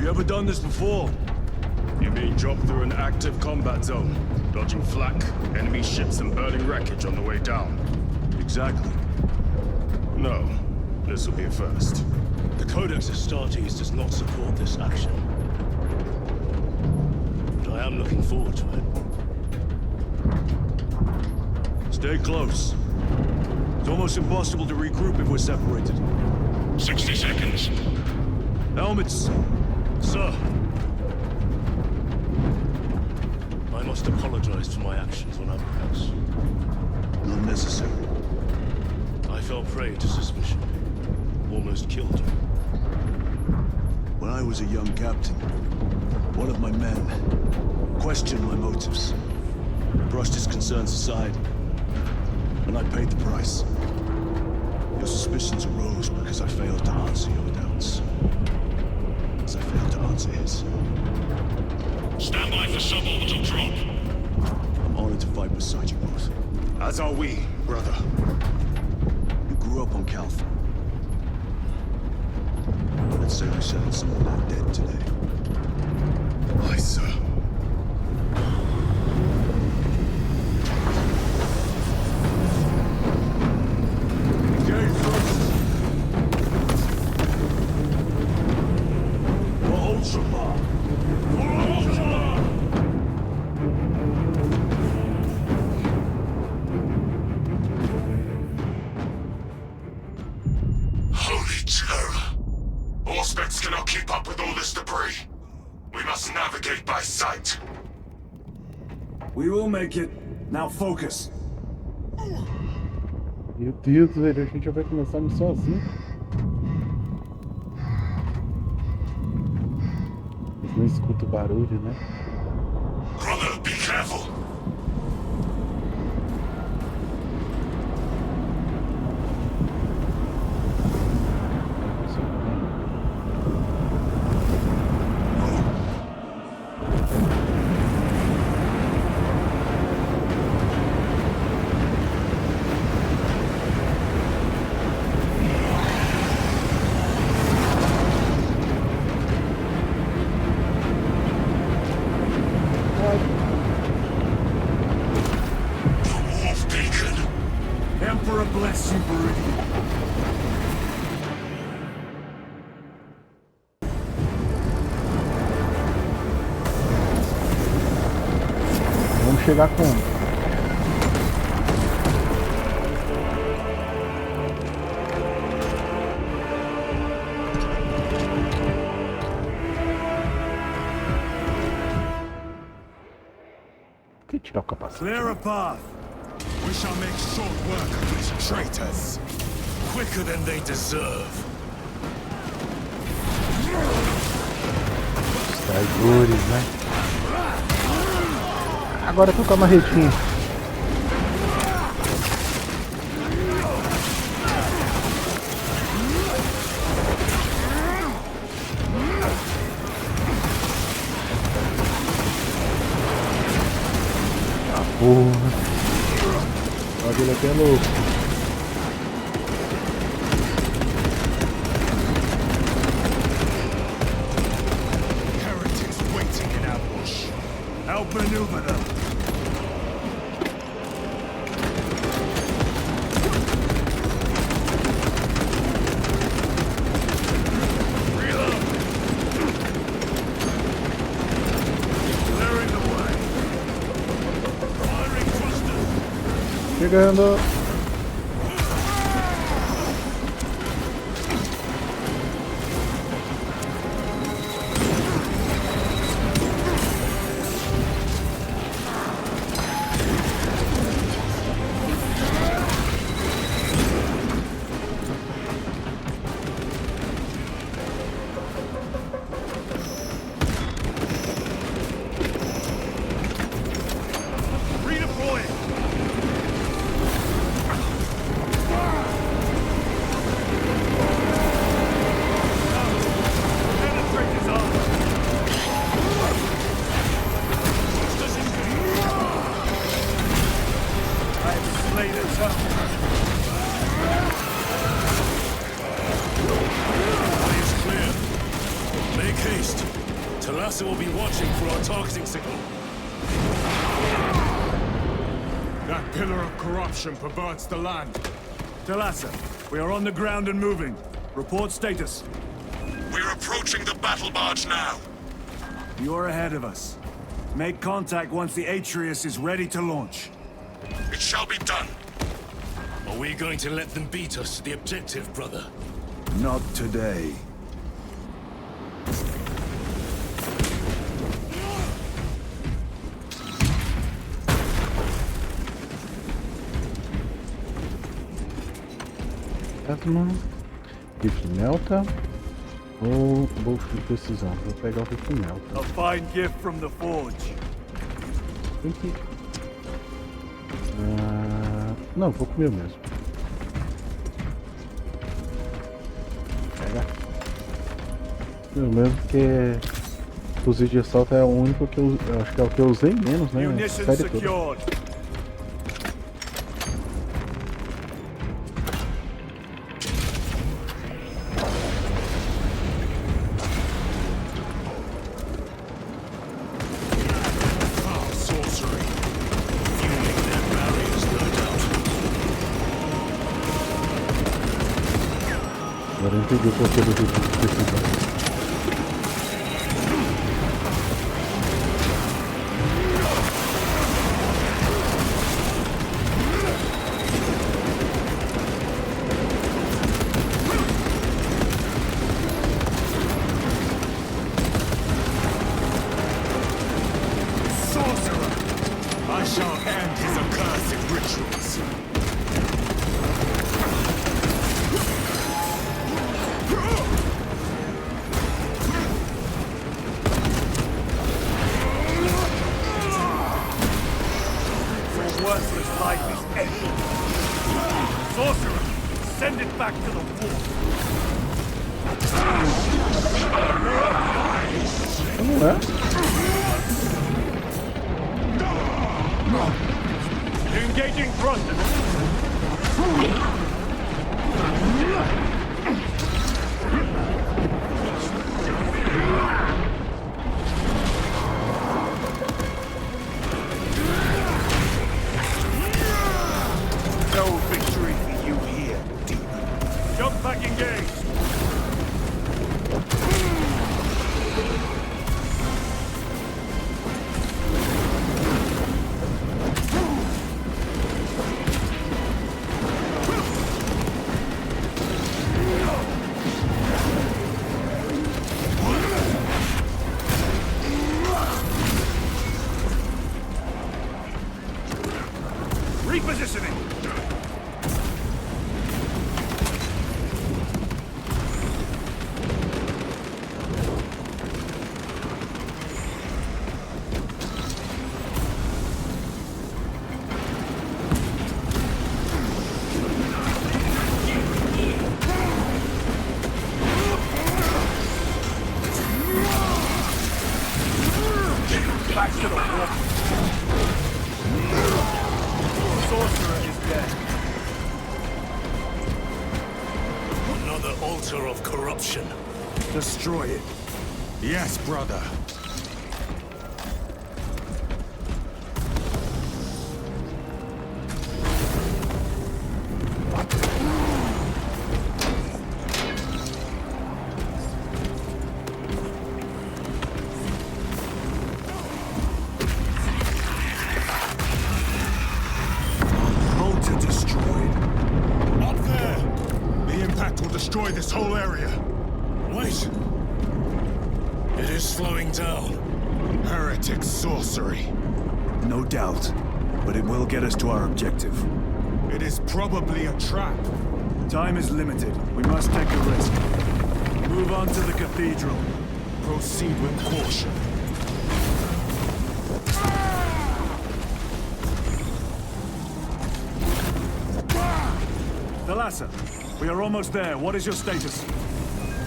You ever done this before? You mean drop through an active combat zone, dodging flak, enemy ships and burning wreckage on the way down? Exactly. No. This will be a first. The Codex Astartes does not support this action. But I am looking forward to it. Stay close. It's almost impossible to regroup if we're separated. 60 seconds. Helmets! Sir! I must apologize for my actions on Abu House. Not necessary. I fell prey to suspicion. Almost killed you. When I was a young captain, one of my men questioned my motives, brushed his concerns aside, and I paid the price. Your suspicions arose because I failed to answer your doubts. As I failed to answer his. Stand by for suborbital drop. I'm honored to fight beside you both. As are we, brother. You grew up on Calth. Let's say we settled someone out dead today. Aye, sir. Engage first. For Ultramar. Holy terror. Auspex cannot keep up with all this debris. We must navigate by sight. We will make it. Now focus. Meu Deus, velho, a gente já vai começar a missão assim. Eles não escutam o barulho, né? Brother, be careful. Emperor bless you, Meridian. Vamos chegar como? Por que tirar o capacete? Clear a path. We shall make short work of these traitors. Quicker than they deserve. Os traidores, né? Agora tô com a marretinha. Ah, porra. O bagulho aqui é louco. Heretics waiting in ambush. Help maneuver them. Reload. Clearing the way. Firing thrusters. Chegando. Redeploying. Talassa will be watching for our targeting signal. That pillar of corruption perverts the land. Talassa, we are on the ground and moving. Report status. We're approaching the battle barge now. You're ahead of us. Make contact once the Atreus is ready to launch. It shall be done. Are we going to let them beat us to the objective, brother? Not today. Plasma, rifle melta ou bolsa de precisão? Vou pegar o rifle melta. A fine gift from the forge. Tem que... não, vou comer mesmo. Pega. Comer mesmo porque fuzil de assalto é o único que eu acho que é o que eu usei menos, né? Munitions Série toda. secured. Agora eu entendi o porquê do rifle de precisão. I shall end his accursed rituals. Your worthless life is ended. Sorcerer, send it back to the wolf. Não é? Engaging front. No victory for you here, demon. Jump back engaged. Repositioning! Back to the wall! Sorcerer is dead. Another altar of corruption. Destroy it. Yes, brother. Altar destroyed. Up there! The impact will destroy this whole area. Wait! It is slowing down. Heretic sorcery. No doubt, but it will get us to our objective. It is probably a trap. Time is limited. We must take a risk. Move on to the cathedral. Proceed with caution. Talassa, we are almost there. What is your status?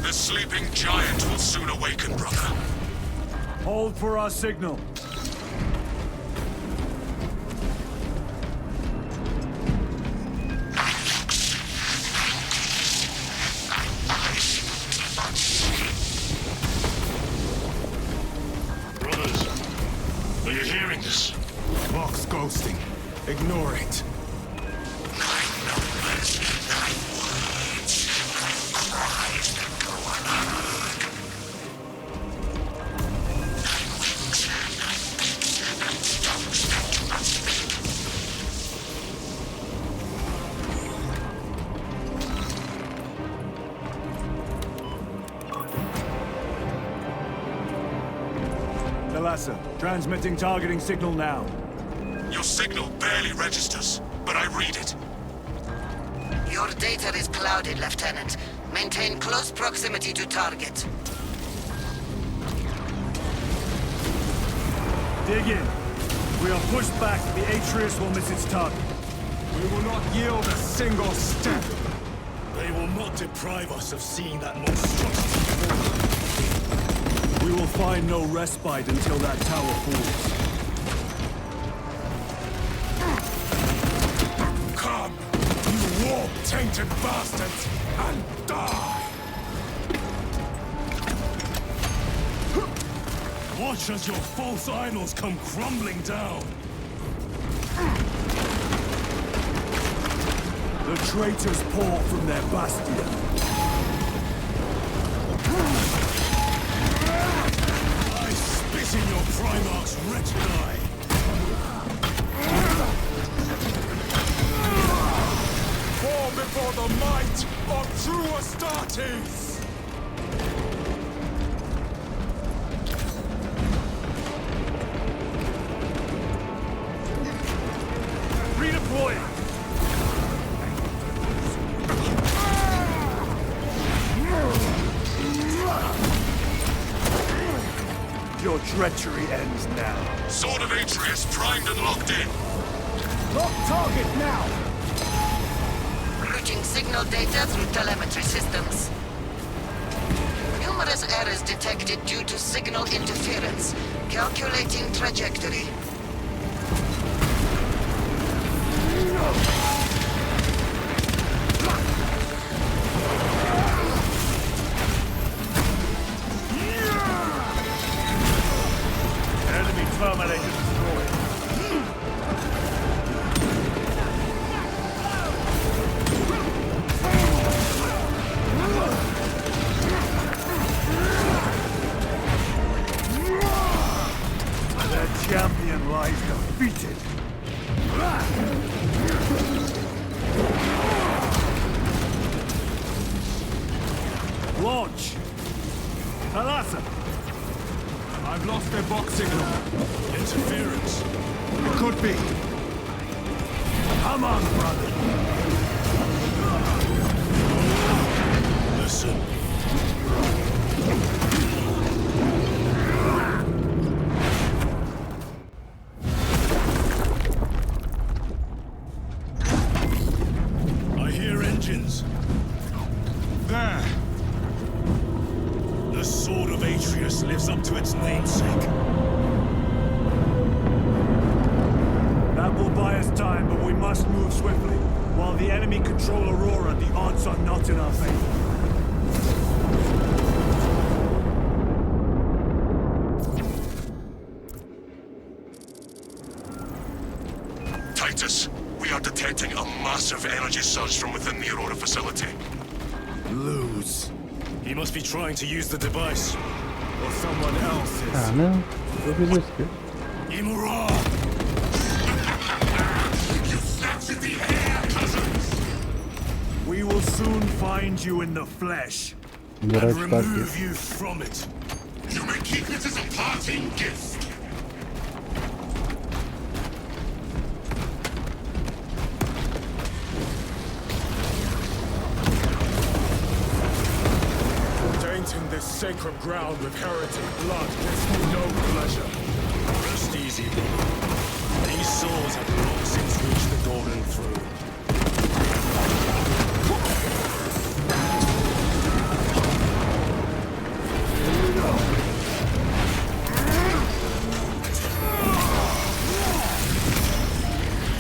The sleeping giant will soon awaken, brother. Hold for our signal. boasting. Ignore it. Transmitting targeting signal now. Your signal barely registers, but I read it. Your data is clouded, Lieutenant. Maintain close proximity to target. Dig in. We are pushed back. The Atreus will miss its target. We will not yield a single step. They will not deprive us of seeing that monstrosity. We will find no respite until that tower falls. Come, you warp-tainted bastards, and die! Watch as your false idols come crumbling down. The traitors pour from their bastion. In your Primarch's wretched eye. Fall before the might of true Astartes! Redeploying! Your treachery ends now. Sword of Atreus primed and locked in. Lock target now! Routing signal data through telemetry systems. Numerous errors detected due to signal interference. Calculating trajectory. Terminator destroyed. Their champion lies defeated. Launch! Thalassa! I've lost their box signal. Interference. Could be. Come on, brother! Listen. I hear engines. There. The Sword of Atreus lives up to its namesake. That will buy us time, but we must move swiftly. While the enemy control Aurora, the odds are not in our favor. Titus, we are detecting a massive energy surge from within the Aurora facility. Lose. He must be trying to use the device. Or someone else's. Ah, não. Eu fiz isso. Imura! You snatch at the air, cousins! We will soon find you in the flesh. Melhorar And de parte. remove you from it. You may keep it as a parting gift. Tainting this sacred ground with heretic blood gives me no pleasure. Rest easy, brother. These souls have long since reached the Golden Throne.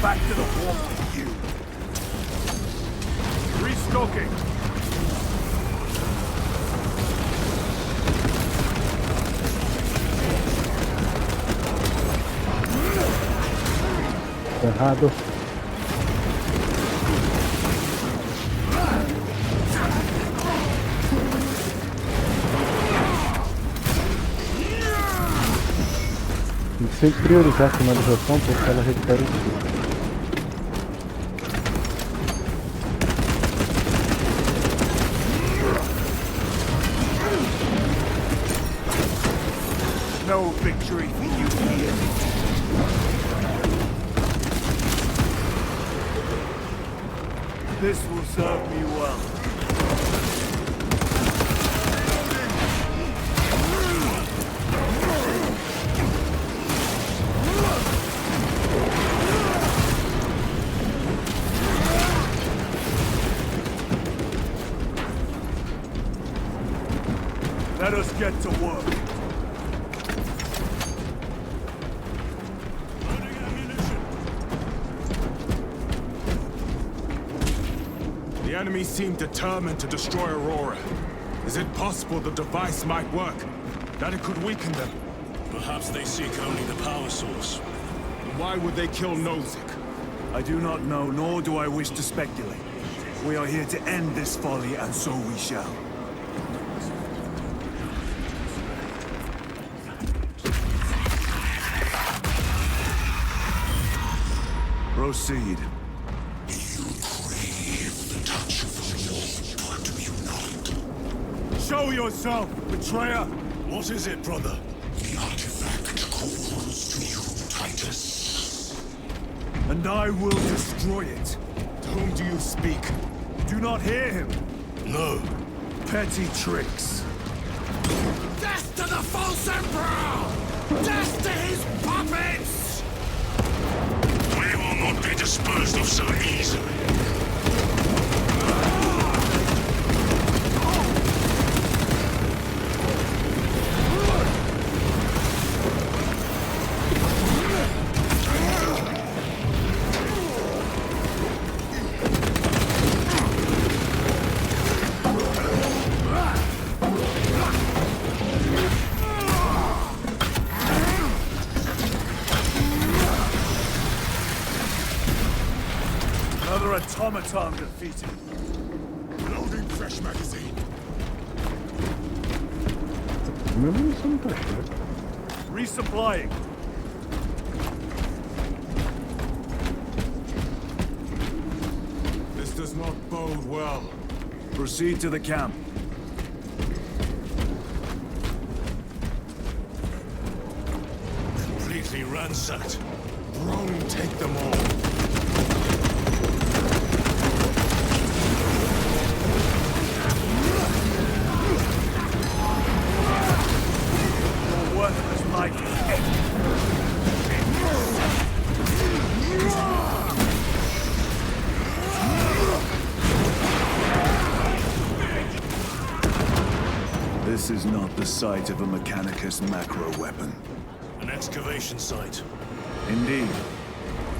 Back to the warp with you. Restocking. Errado. Tem que sempre priorizar a finalização porque ela recupera o escudo. No victory for you here. This will serve me well. Let us get to work. The enemy seem determined to destroy Aurora. Is it possible the device might work? That it could weaken them? Perhaps they seek only the power source. Why would they kill Nozick? I do not know, nor do I wish to speculate. We are here to end this folly, and so we shall. Proceed. You crave the touch of the Lord, but do you not? Show yourself, betrayer! What is it, brother? The artifact calls to you, Titus. And I will destroy it. To whom do you speak? Do not hear him. No. Petty tricks. Death to the false emperor! Death to his puppets! We will not be disposed of so easily. Another automaton defeated. Loading fresh magazine. Minha munição não tá cheia. Resupplying. This does not bode well. Proceed to the camp. Completely ransacked. Rome take them all. Worthless might. This is not the site of a Mechanicus macro weapon. An excavation site. Indeed.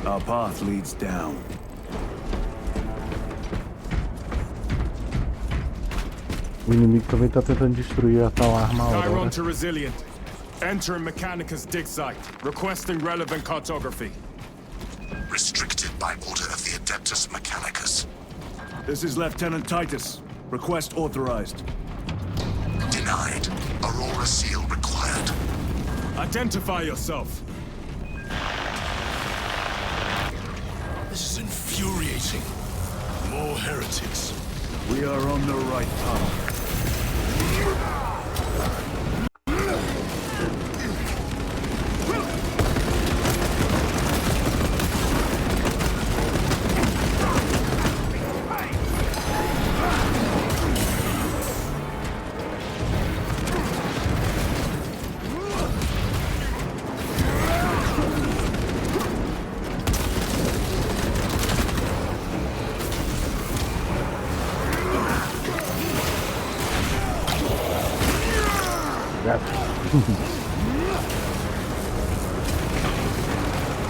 Our path leads down. O inimigo também tá tentando destruir a tal arma Aurora. Chiron to Resilient. Entering Mechanicus dig site. Requesting relevant cartography. Restricted by order of the Adeptus Mechanicus. This is Lieutenant Titus. Request authorized. Denied. Aurora seal required. Identify yourself. This is infuriating. More heretics. We are on the right path.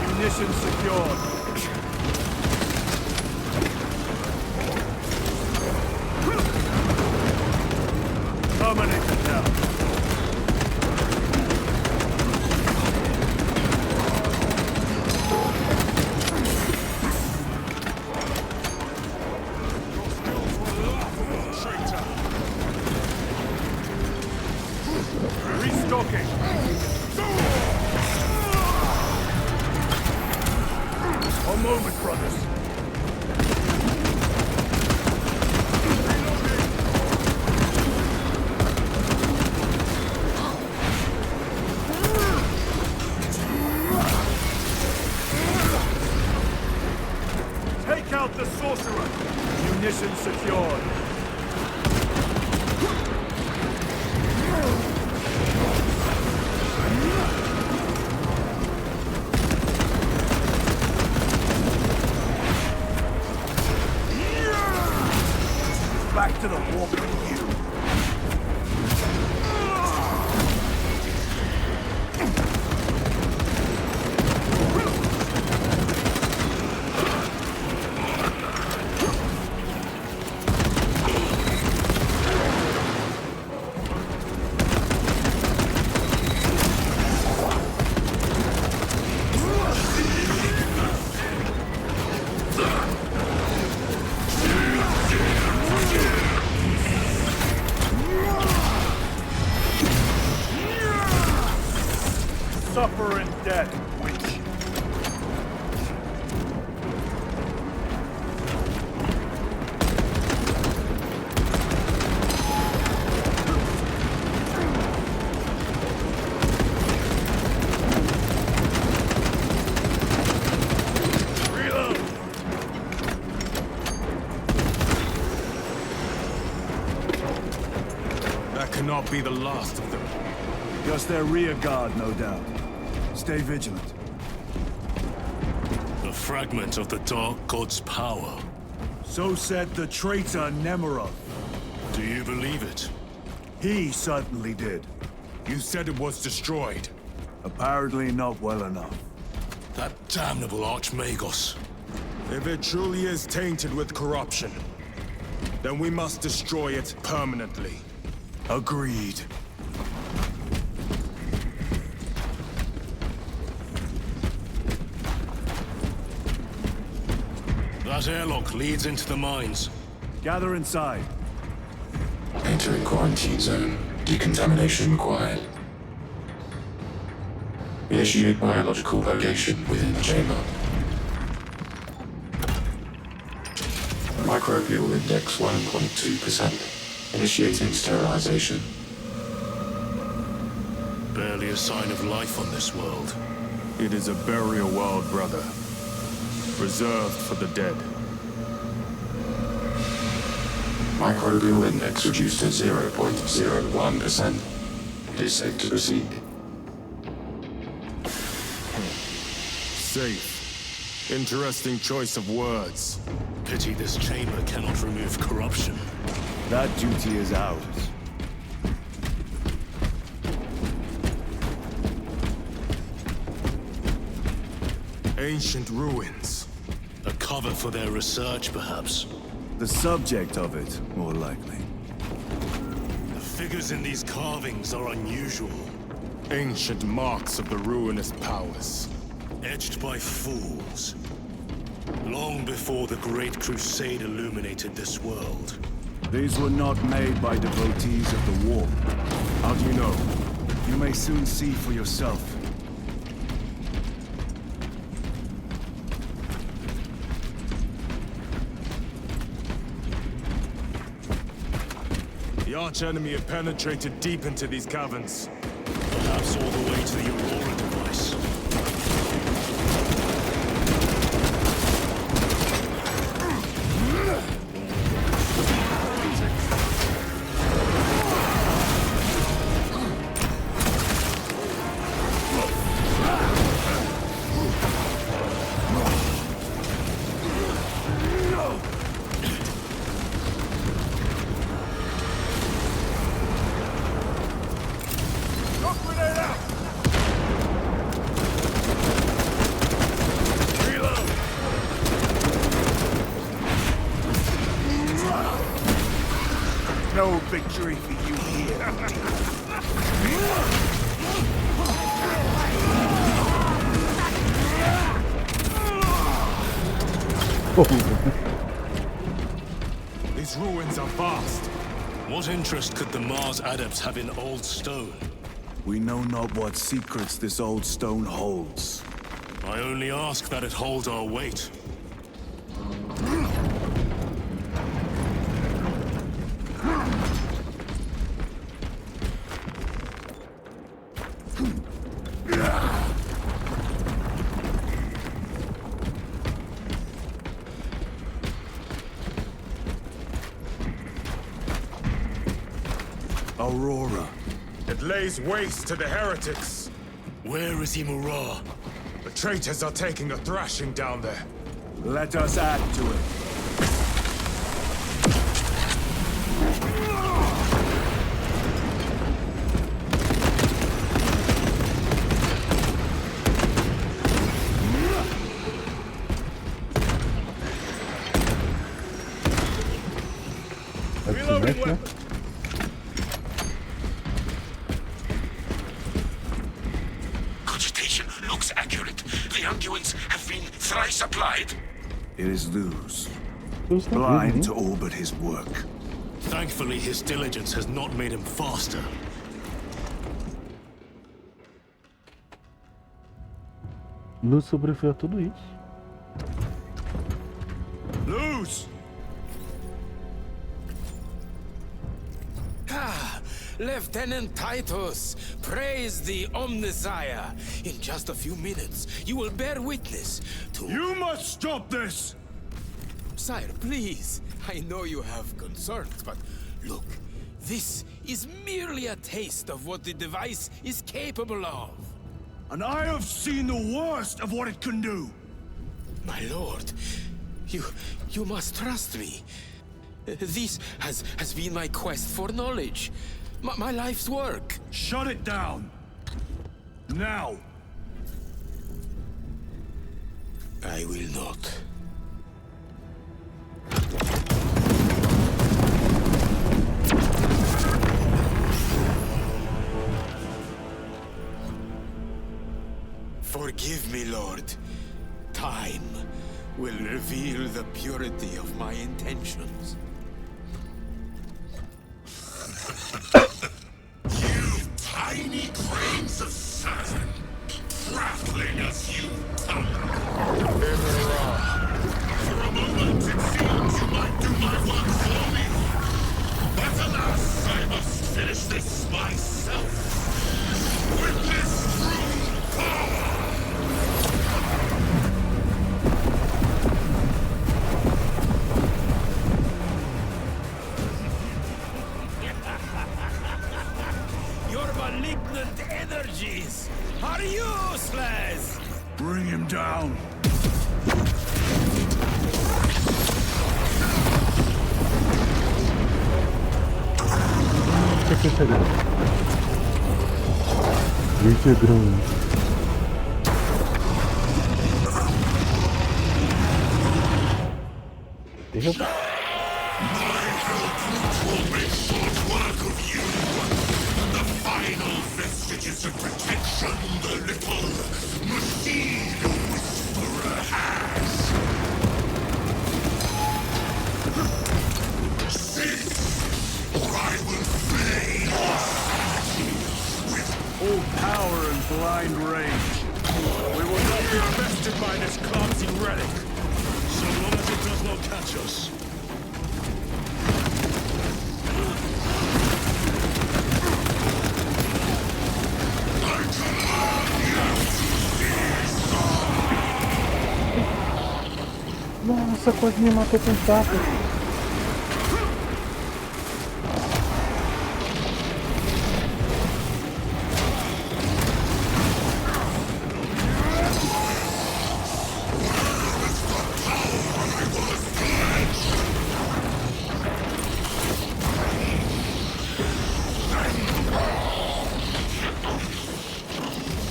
Munitions secured. Terminated now. back to the warp with you. Suffer in death, witch. Reload. That cannot be the last of them. Just their rear guard, no doubt. Stay vigilant. A fragment of the Dark God's power. So said the traitor Nemerov. Do you believe it? He certainly did. You said it was destroyed. Apparently not well enough. That damnable Archmagos. If it truly is tainted with corruption, then we must destroy it permanently. Agreed. That airlock leads into the mines. Gather inside. Entering quarantine zone. Decontamination required. Initiate biological purgation within the chamber. Microbial index 1.2%. Initiating sterilization. Barely a sign of life on this world. It is a burial world, brother. Reserved for the dead. Microbial index reduced to 0.01%. It is safe to proceed. Safe. Interesting choice of words. Pity this chamber cannot remove corruption. That duty is ours. Ancient ruins. A cover for their research, perhaps. The subject of it, more likely. The figures in these carvings are unusual. Ancient marks of the ruinous powers. Etched by fools. Long before the Great Crusade illuminated this world. These were not made by devotees of the warp. How do you know? You may soon see for yourself. The arch-enemy have penetrated deep into these caverns. Perhaps all the way to the Aurora device. No victory for you here. These ruins are vast. What interest could the Mars adepts have in old stone? We know not what secrets this old stone holds. I only ask that it hold our weight. Aurora. It lays waste to the heretics. Where is Imura? The traitors are taking a thrashing down there. Let us add to it. Vai que se mexe, né? Cogitation looks accurate. The unguents have been thrice applied. It is Luz, Deus tá vivo, blind hein? to all but his work. Thankfully, his diligence has not made him faster. Luz sobreviveu a tudo isso. Lose! Lieutenant Titus, praise the Omnisire. In just a few minutes, you will bear witness to... You must stop this! Sire, please. I know you have concerns, but look, this is merely a taste of what the device is capable of. And I have seen the worst of what it can do! My lord, you must trust me. This has been my quest for knowledge. My life's work. Shut it down! Now! I will not. Forgive me, Lord. Time will reveal the purity of my intentions. You tiny grains of sand, prattling as you come. For a moment it seems you might do my work for me. But alas, I must finish this myself. With this true power! Your malignant energies are useless! Bring him down! Gente grande. Derruba. Will make short work of you. The final vestiges of protection the little machine whisperer has. Cease, or I will flay your sanity with All power and blind rage. We will not be bested by this clumsy relic, so long as it does not catch us. Nossa, quase me matou com o taco.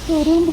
Caramba.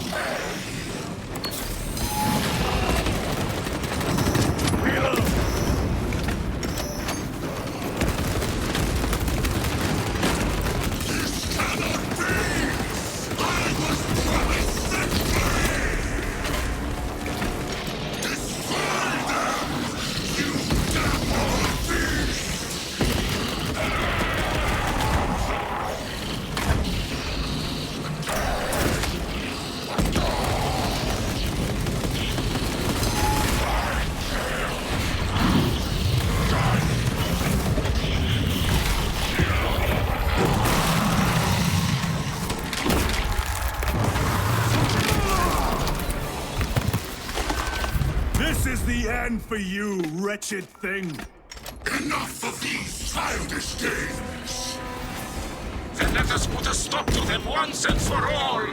This is the end for you, wretched thing! enough of these childish games. Then let us put a stop to them once and for all.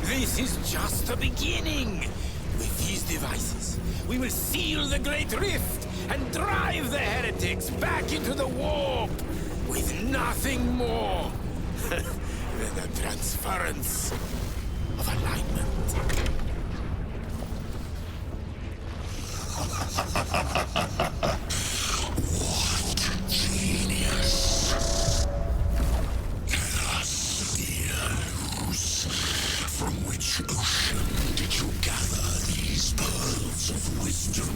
This is just the beginning. With these devices, we will seal the Great Rift and drive the heretics back into the warp with nothing more than a transference of alignment. What genius! Luz, from which ocean did you gather these pearls of wisdom?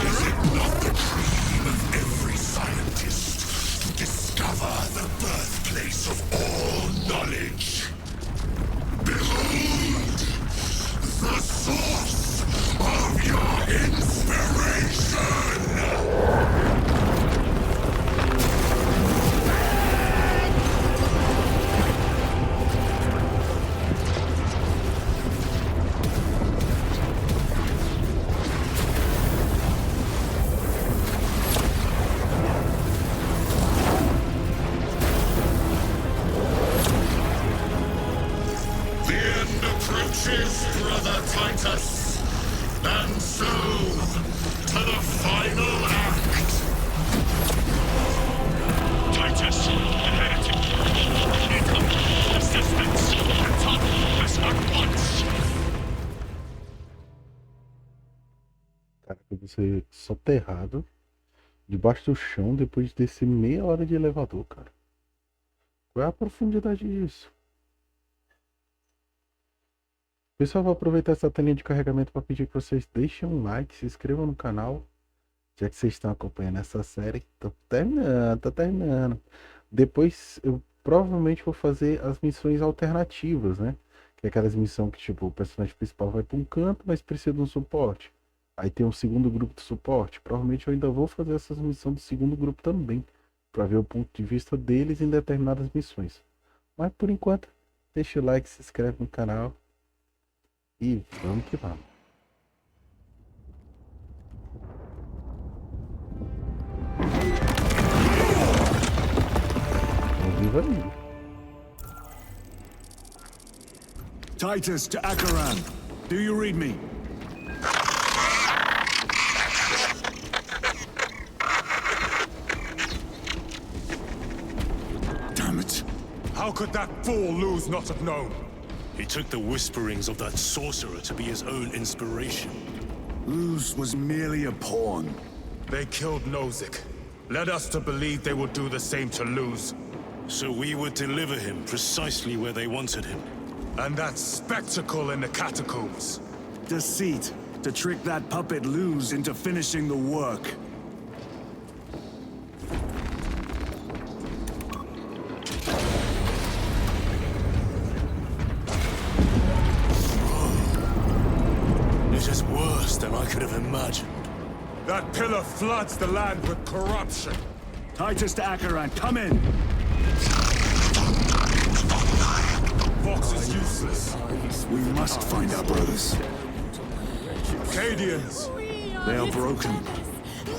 Is it not the dream of every scientist to discover the birthplace of all knowledge? Behold, the source of your inspiration! Brother Titus, and so to the final act. Titus, the heretic. Incoming assistance. Attack us at once. Cara, você soterrado debaixo do chão depois de descer meia hora de elevador, cara. Qual é a profundidade disso? Pessoal, vou aproveitar essa telinha de carregamento para pedir que vocês deixem um like, se inscrevam no canal, já que vocês estão acompanhando essa série. Tô terminando. Depois eu provavelmente vou fazer as missões alternativas, né? Que é aquelas missões que tipo, o personagem principal vai para um canto, mas precisa de um suporte. Aí tem um segundo grupo de suporte. Provavelmente eu ainda vou fazer essas missões do segundo grupo também, para ver o ponto de vista deles em determinadas missões. Mas por enquanto, deixa o like, se inscreve no canal. E vamos que vamos. Viva aí. Titus to Acheran. Do you read me? Damn it. How could that fool Luz not have known? He took the whisperings of that sorcerer to be his own inspiration. Luz was merely a pawn. They killed Nozick. Led us to believe they would do the same to Luz. So we would deliver him precisely where they wanted him. And that spectacle in the catacombs. Deceit, to trick that puppet Luz into finishing the work. It is worse than I could have imagined. That pillar floods the land with corruption. Titus to Acheran, come in! Vox is useless. We must find our brothers. Cadians! They are broken.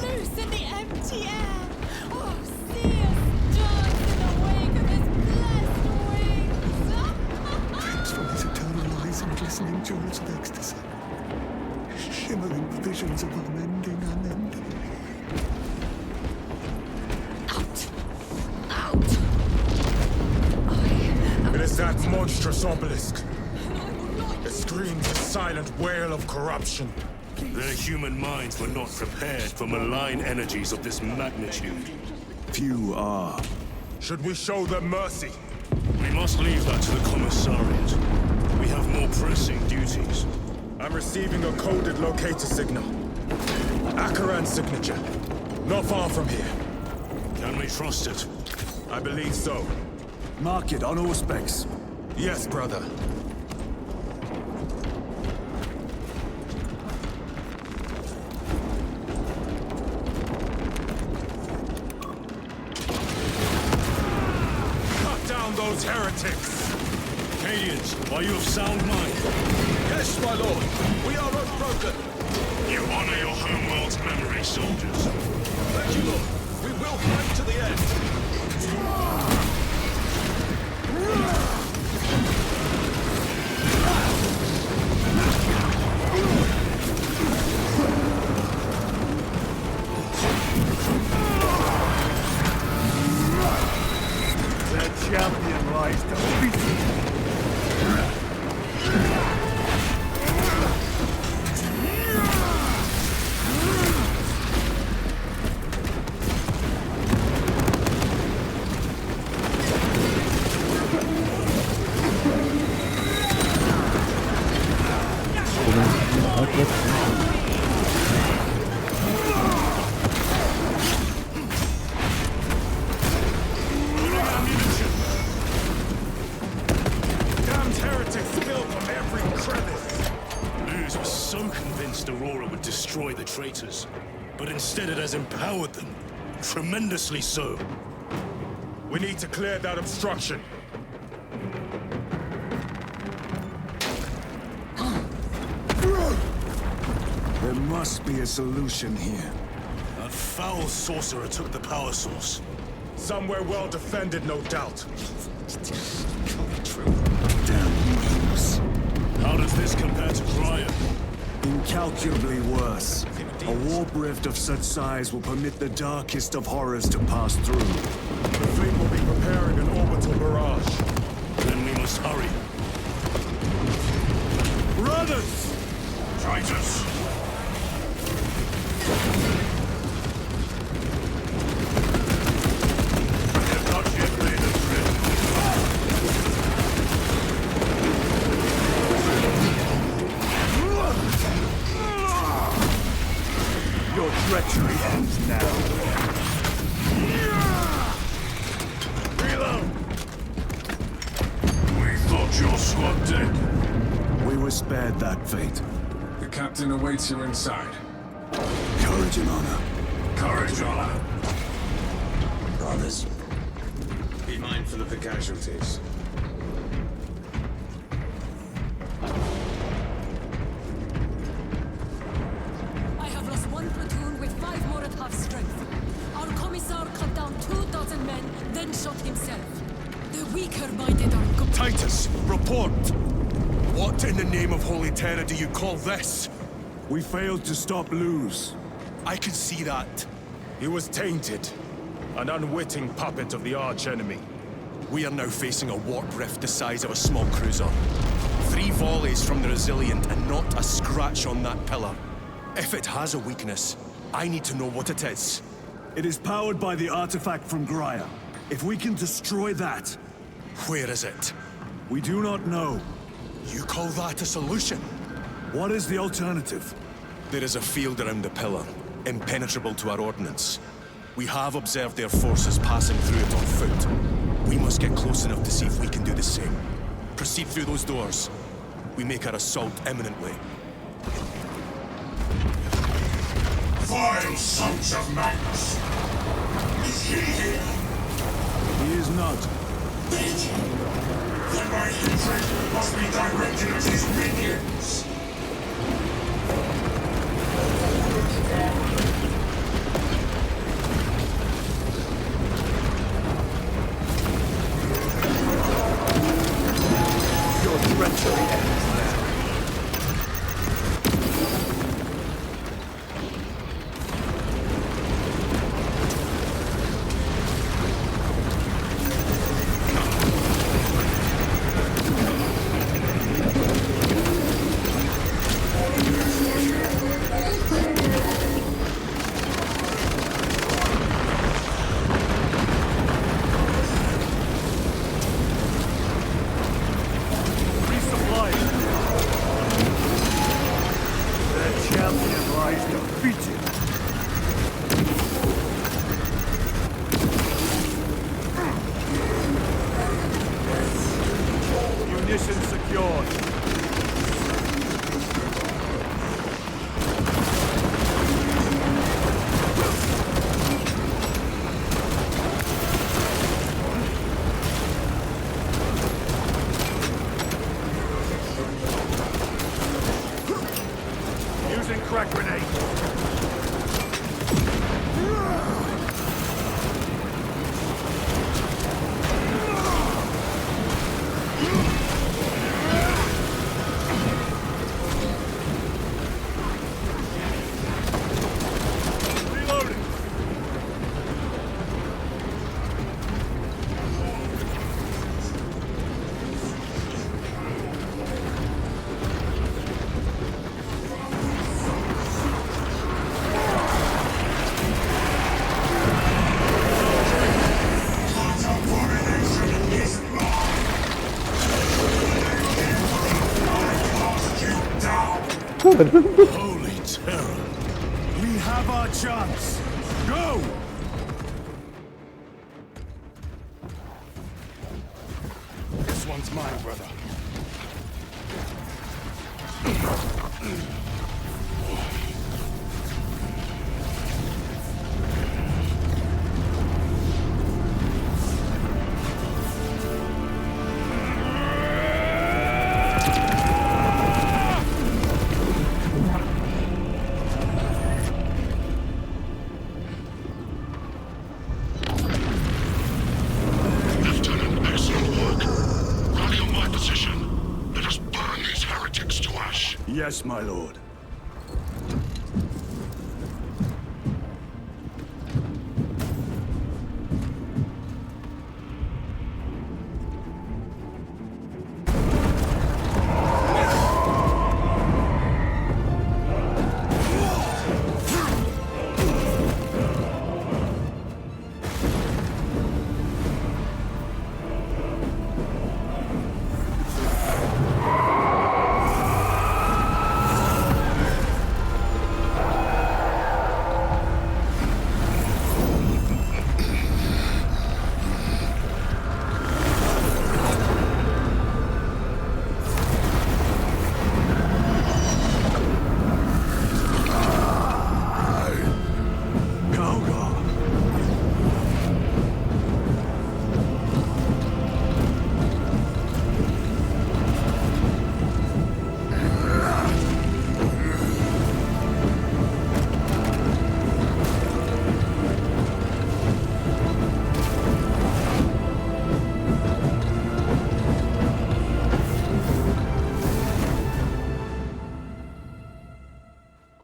Loose in the empty air. Oh, see us dance in the wake of his blessed wings. From his eternal eyes and glistening jewels of ecstasy. Shimmering visions of unending. It is that monstrous obelisk. It screams a silent wail of corruption. Their human minds were not prepared for malign energies of this magnitude. Few are. Should we show them mercy? We must leave that to the commissariat. We have more pressing duties. I'm receiving a coded locator signal. Acheran's signature. Not far from here. Can we trust it? I believe so. Mark it on all specs. Yes, brother. Cut down those heretics! Cadians, are you of sound mind? Yes, my lord. We are unbroken. You honor your homeworld's memory, soldiers. Thank you, lord. We will fight to the end. champion lies defeated. Damned heretics spill from every crevice. Luz was so convinced Aurora would destroy the traitors, but instead it has empowered them. Tremendously so. We need to clear that obstruction. There must be a solution here. That foul sorcerer took the power source. Somewhere well defended, no doubt. Damn Luz. How does this compare to Graya? Incalculably worse. A warp rift of such size will permit the darkest of horrors to pass through. The fleet will be preparing an orbital barrage. Then we must hurry. Brothers! Traitors! I have not yet made a trip. Your treachery ends now. Reload! We thought your squad dead. We were spared that fate. The captain awaits you inside. Courage and honor. Courage, honor. Brothers, be mindful of the casualties. I have lost one platoon with 5 more at half strength. Our commissar cut down 2,000 men, then shot himself. The weaker-minded are go- Titus, report! What in the name of Holy Terror do you call this? We failed to stop Luz. I can see that. He was tainted. An unwitting puppet of the arch-enemy. We are now facing a warp rift the size of a small cruiser. 3 volleys from the Resilient and not a scratch on that pillar. If it has a weakness, I need to know what it is. It is powered by the artifact from Graya. If we can destroy that, Where is it? we do not know. You call that a solution? What is the alternative? There is a field around the pillar, impenetrable to our ordnance. We have observed their forces passing through it on foot. We must get close enough to see if we can do the same. Proceed through those doors. We make our assault imminently. Vile sons of Magnus! Is he here? He is not. Then my hatred must be directed at his minions! Your treachery ends now. Resupply. The champion lies defeated. Munitions secured. Using crack grenade. disparando. Holy terror. We have our chance. Go! This one's mine, brother. Lieutenant, excellent work. Rally on my position. Let us burn these heretics to ash. Yes, my lord.